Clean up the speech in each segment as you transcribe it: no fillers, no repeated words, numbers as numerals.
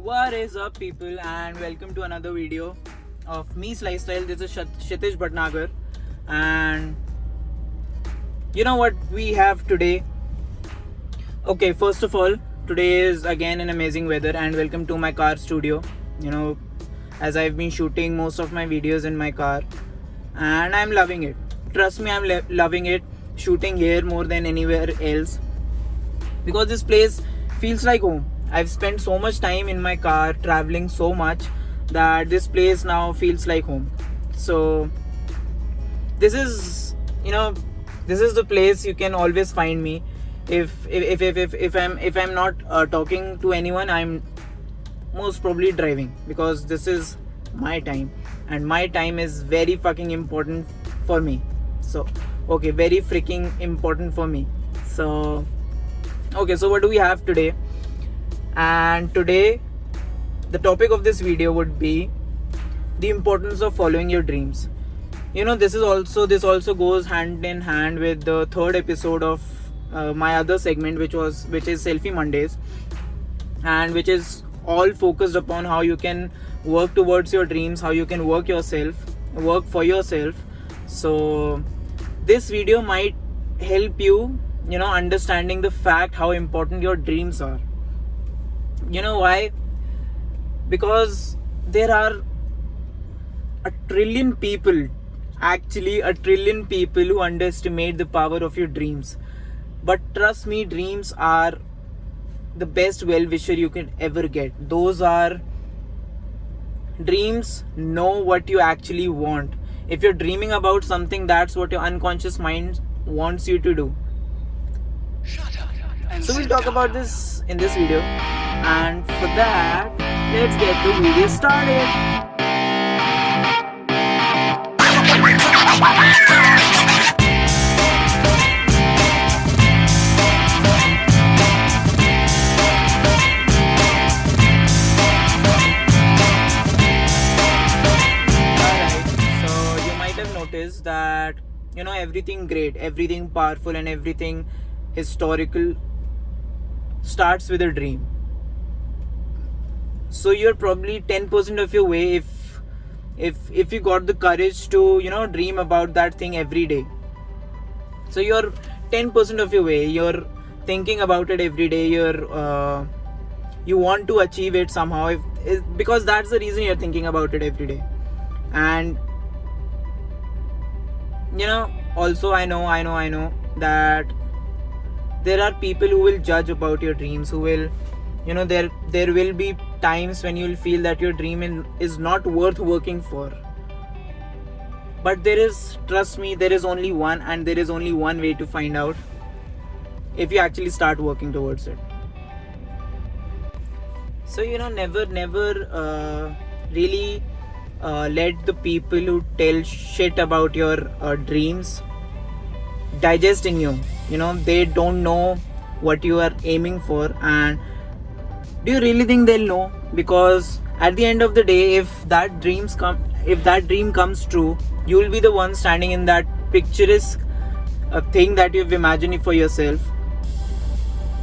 What is up, people, and welcome to another video of Mees Lifestyle. This is Kshitiz Bhatnagar, and you know what we have today? Okay, first of all, today is again an amazing weather, and welcome to my car studio. As I've been shooting most of my videos in my car, and I'm loving it. Trust me, I'm loving it. Shooting here more than anywhere else because this place feels like home. I've spent so much time in my car traveling so much that this place now feels like home. So this is the place you can always find me. If I'm not talking to anyone, I'm most probably driving because this is my time and my time is very fucking important for me. So very freaking important for me. So what do we have today? And today the topic of this video would be the importance of following your dreams. This also goes hand in hand with the third episode of my other segment, which is Selfie Mondays, and which is all focused upon how you can work towards your dreams, how you can work for yourself. So this video might help you understanding the fact how important your dreams are. Why? Because there are a trillion people who underestimate the power of your dreams. But trust me, dreams are the best well-wisher you can ever get. Dreams know what you actually want. If you're dreaming about something, that's what your unconscious mind wants you to do. So we'll talk about this in this video, and for that, let's get the video started. Alright, so you might have noticed that everything great, everything powerful, and everything historical starts with a dream. So you're probably 10% of your way if you got the courage to dream about that thing every day. So you're 10% of your way. You're thinking about it every day. You want to achieve it somehow, because that's the reason you're thinking about it every day. And also I know that there are people who will judge about your dreams, who will there will be times when you'll feel that your dream is not worth working for. But trust me, there is only one, and there is only one way to find out if you actually start working towards it. So never really let the people who tell shit about your dreams digest in you. They don't know what you are aiming for, and do you really think they'll know? Because at the end of the day, if that dream comes true, you will be the one standing in that picturesque thing that you've imagined for yourself.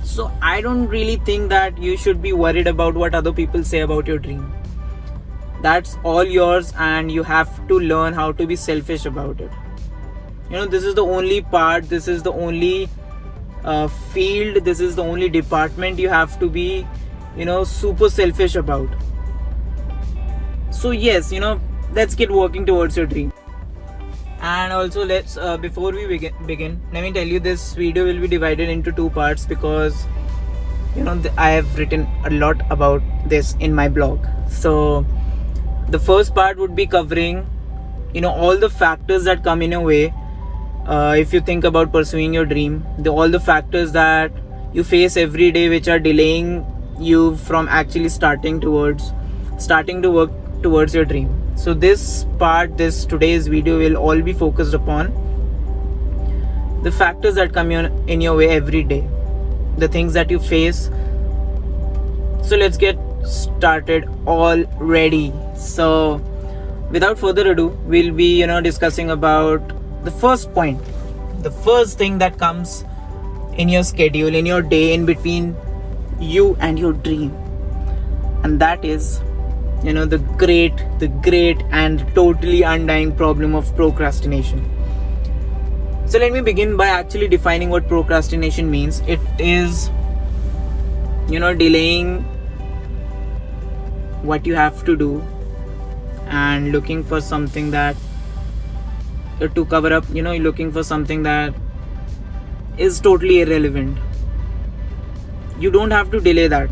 So I don't really think that you should be worried about what other people say about your dream. That's all yours, and you have to learn how to be selfish about it. This is the only part, this is the only field, this is the only department you have to be super selfish about. So yes, let's get working towards your dream. And also let's before we begin, let me tell you, this video will be divided into two parts because I have written a lot about this in my blog. So the first part would be covering all the factors that come in your way if you think about pursuing your dream, all the factors that you face every day which are delaying you from actually starting to work towards your dream. So today's video will all be focused upon the factors that come in your way every day, the things that you face. So let's get started already. So without further ado, we'll be discussing about the first point, the first thing that comes in your schedule, in your day, in between you and your dream. and that is, the great and totally undying problem of procrastination. So let me begin by actually defining what procrastination means. It is, delaying what you have to do and looking for something that to cover up, looking for something that is totally irrelevant. You don't have to delay that.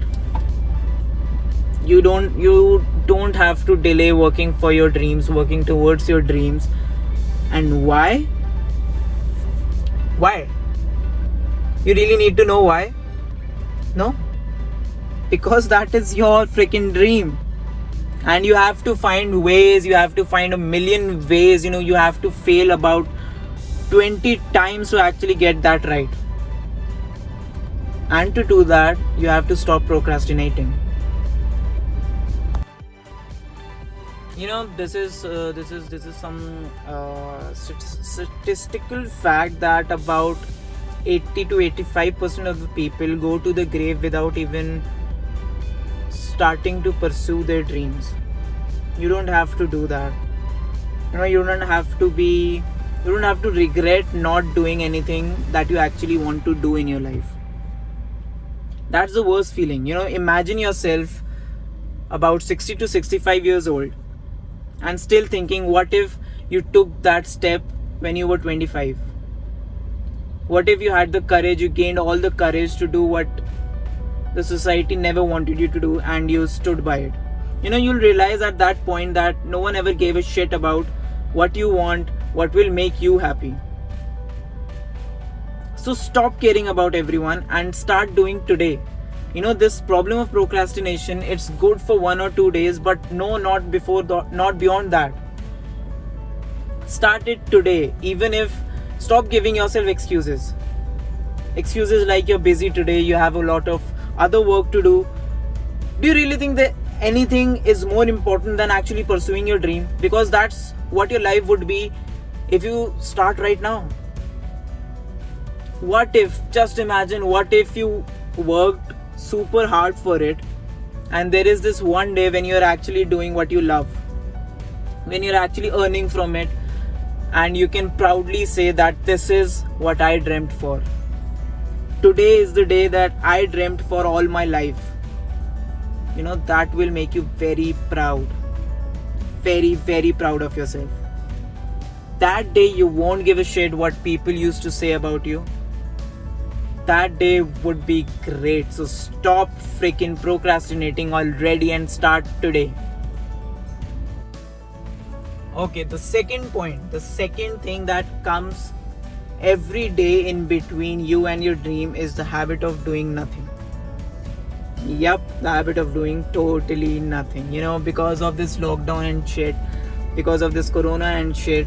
You don't have to delay working for your dreams, working towards your dreams. And why? You really need to know why? No, because that is your freaking dream, and you have to find ways, you have to find a million ways, you have to fail about 20 times to actually get that right. And to do that, you have to stop procrastinating. This is some statistical fact that about 80 to 85% of the people go to the grave without even starting to pursue their dreams. You don't have to do that. You don't have to regret not doing anything that you actually want to do in your life. That's the worst feeling. Imagine yourself about 60 to 65 years old and still thinking, what if you took that step when you were 25? What if you had the courage, you gained all the courage to do what the society never wanted you to do, and you stood by it? You'll realize at that point that no one ever gave a shit about what you want, what will make you happy. So stop caring about everyone and start doing today. This problem of procrastination, it's good for 1 or 2 days, but no, not beyond that. Start it today. Stop giving yourself excuses like you're busy today, you have a lot of other work to do. Do you really think that anything is more important than actually pursuing your dream? Because that's what your life would be if you start right now. Just imagine, what if you worked super hard for it, and there is this one day when you're actually doing what you love, when you're actually earning from it, and you can proudly say that this is what I dreamt for. Today is the day that I dreamt for all my life. That will make you very proud. Very, very proud of yourself. That day you won't give a shit what people used to say about you. That day would be great. So stop freaking procrastinating already and start today. Okay, the second thing that comes every day in between you and your dream is the habit of doing nothing. Yup, the habit of doing totally nothing. Because of this lockdown and shit, because of this corona and shit,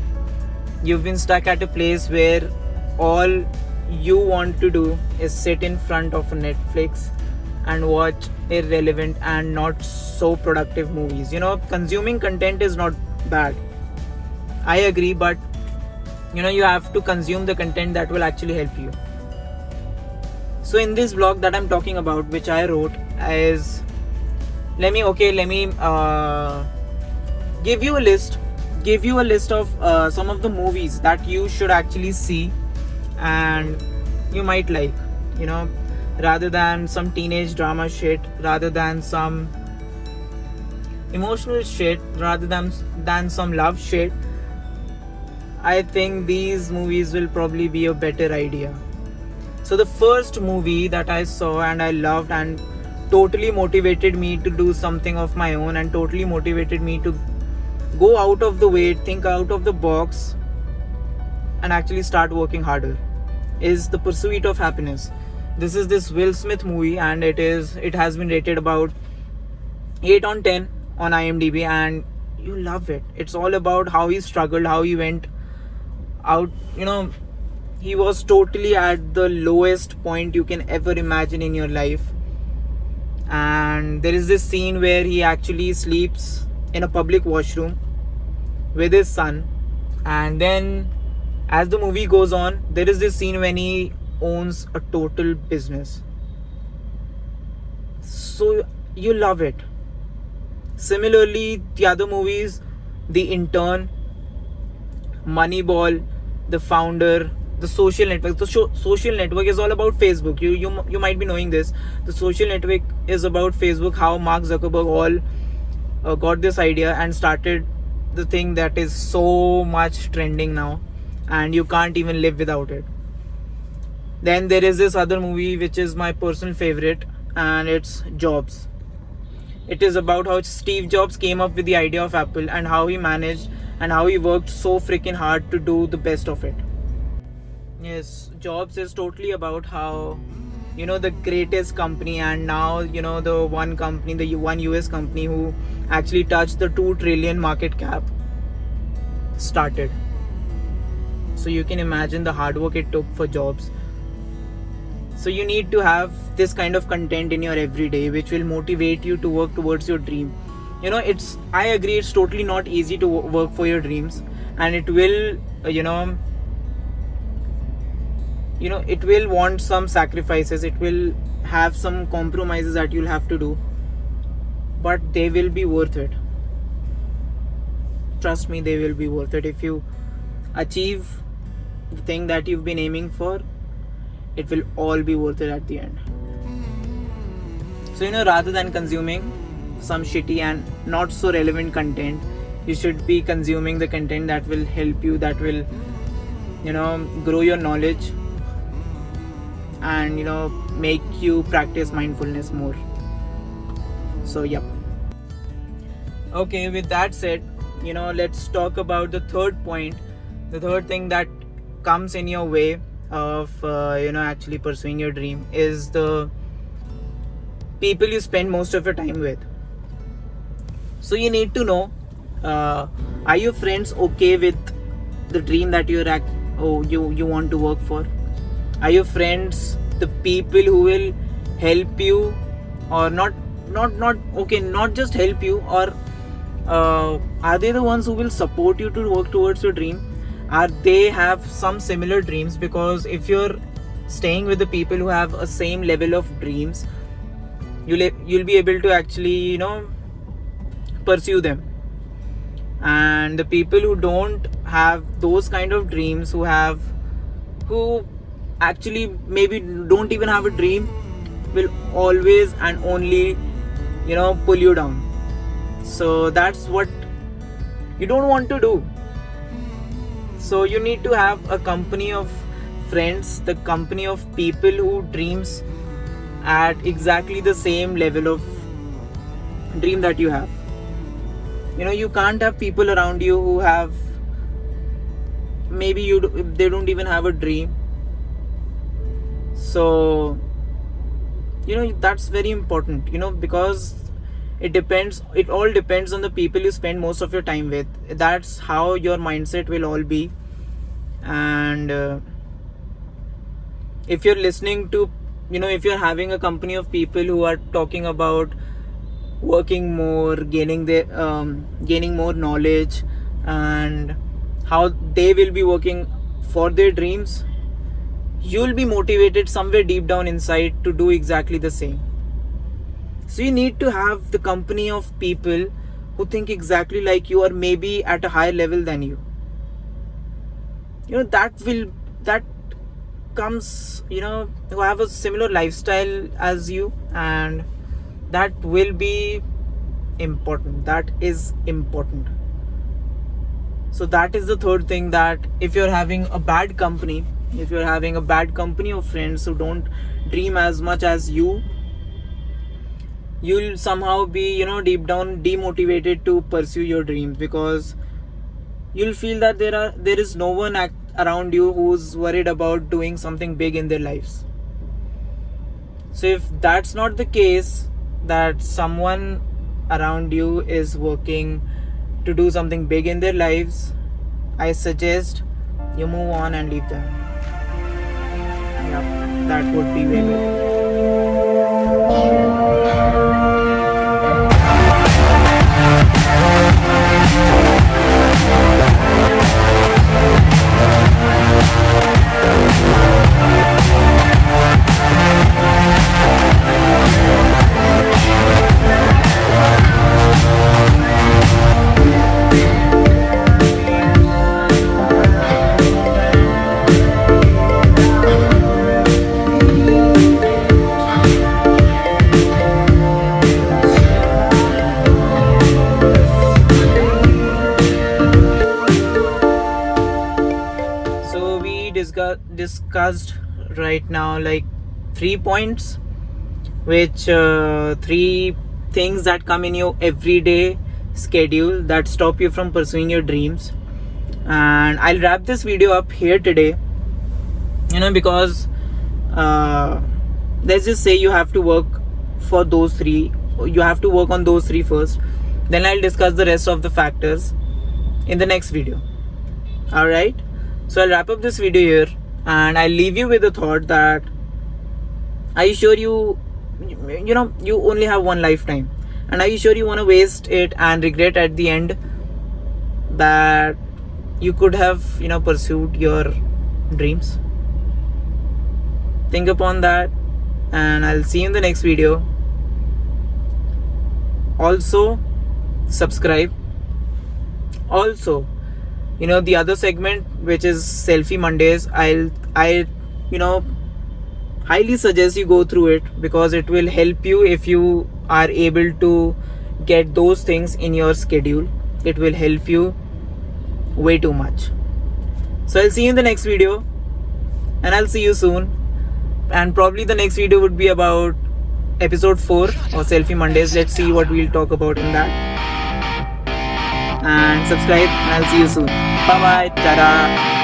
you've been stuck at a place where all you want to do is sit in front of a Netflix and watch irrelevant and not so productive movies. Consuming content is not bad, I agree, but you have to consume the content that will actually help you. So in this blog that I'm talking about, which I wrote, is let me give you a list of some of the movies that you should actually see and you might like, rather than some teenage drama shit, rather than some emotional shit, rather than some love shit. I think these movies will probably be a better idea. So the first movie that I saw and I loved and totally motivated me to do something of my own and totally motivated me to go out of the way, think out of the box and actually start working harder is The Pursuit of Happiness. This is this Will Smith movie, and it has been rated about 8 on 10 on IMDb, and you love it. It's all about how he struggled, how he went out, he was totally at the lowest point you can ever imagine in your life. And there is this scene where he actually sleeps in a public washroom with his son, and then as the movie goes on, there is this scene when he owns a total business. So you love it. Similarly, the other movies, The Intern, Moneyball, The Founder, The Social Network. The Social Network is all about Facebook. You might be knowing this. The Social Network is about Facebook. How Mark Zuckerberg all got this idea and started the thing that is so much trending now, and you can't even live without it. Then there is this other movie which is my personal favorite, and it's Jobs. It is about how Steve Jobs came up with the idea of Apple and how he managed and how he worked so freaking hard to do the best of it. Yes, Jobs is totally about how, the greatest company, and now, the one company, the one US company who actually touched the 2 trillion market cap started. So you can imagine the hard work it took for Jobs. So you need to have this kind of content in your everyday which will motivate you to work towards your dream. I agree, it's totally not easy to work for your dreams, and it will it will want some sacrifices, it will have some compromises that you'll have to do, but they will be worth it. Trust me, they will be worth it. If you achieve the thing that you've been aiming for, it will all be worth it at the end. So rather than consuming some shitty and not so relevant content, you should be consuming the content that will help you, that will grow your knowledge and make you practice mindfulness more. So yep. Okay, with that said, let's talk about the third point. The third thing that comes in your way of actually pursuing your dream is the people you spend most of your time with. So you need to know, are your friends okay with the dream that you want to work for? Are your friends the people who will help you, or not just help you, or are they the ones who will support you to work towards your dream? Are they have some similar dreams? Because if you're staying with the people who have a same level of dreams, you'll be able to actually pursue them. And the people who don't have those kind of dreams, who actually maybe don't even have a dream, will always and only pull you down. So that's what you don't want to do. So you need to have a company of friends, the company of people who dreams at exactly the same level of dream that you have. You can't have people around you who have maybe they don't even have a dream. So that's very important, because it all depends on the people you spend most of your time with. That's how your mindset will all be. And if you're listening to if you're having a company of people who are talking about working more, gaining more knowledge, and how they will be working for their dreams, you'll be motivated somewhere deep down inside to do exactly the same. So you need to have the company of people who think exactly like you, or maybe at a higher level than you. That comes who have a similar lifestyle as you, and that will be important. That is important. So that is the third thing, that if you're having a bad company of friends who don't dream as much as you, you'll somehow be deep down demotivated to pursue your dreams, because you'll feel that there is no one around you who's worried about doing something big in their lives. So if that's not the case, that someone around you is working to do something big in their lives, I suggest you move on and leave them. Yeah, that would be way better. discussed right now like 3 points, which 3 things that come in your everyday schedule that stop you from pursuing your dreams. And I'll wrap this video up here today, because let's just say you have to work for those three, you have to work on those three first, then I'll discuss the rest of the factors in the next video. Alright, so I'll wrap up this video here, and I'll leave you with the thought that are you sure you only have one lifetime, and are you sure you want to waste it and regret at the end that you could have pursued your dreams? Think upon that, and I'll see you in the next video. Also subscribe. Also, the other segment, which is Selfie Mondays, I highly suggest you go through it, because it will help you if you are able to get those things in your schedule. It will help you way too much. So I'll see you in the next video, and I'll see you soon. And probably the next video would be about episode 4 or Selfie Mondays. Let's see what we'll talk about in that. And subscribe, and I'll see you soon. Bye bye. Ta-da.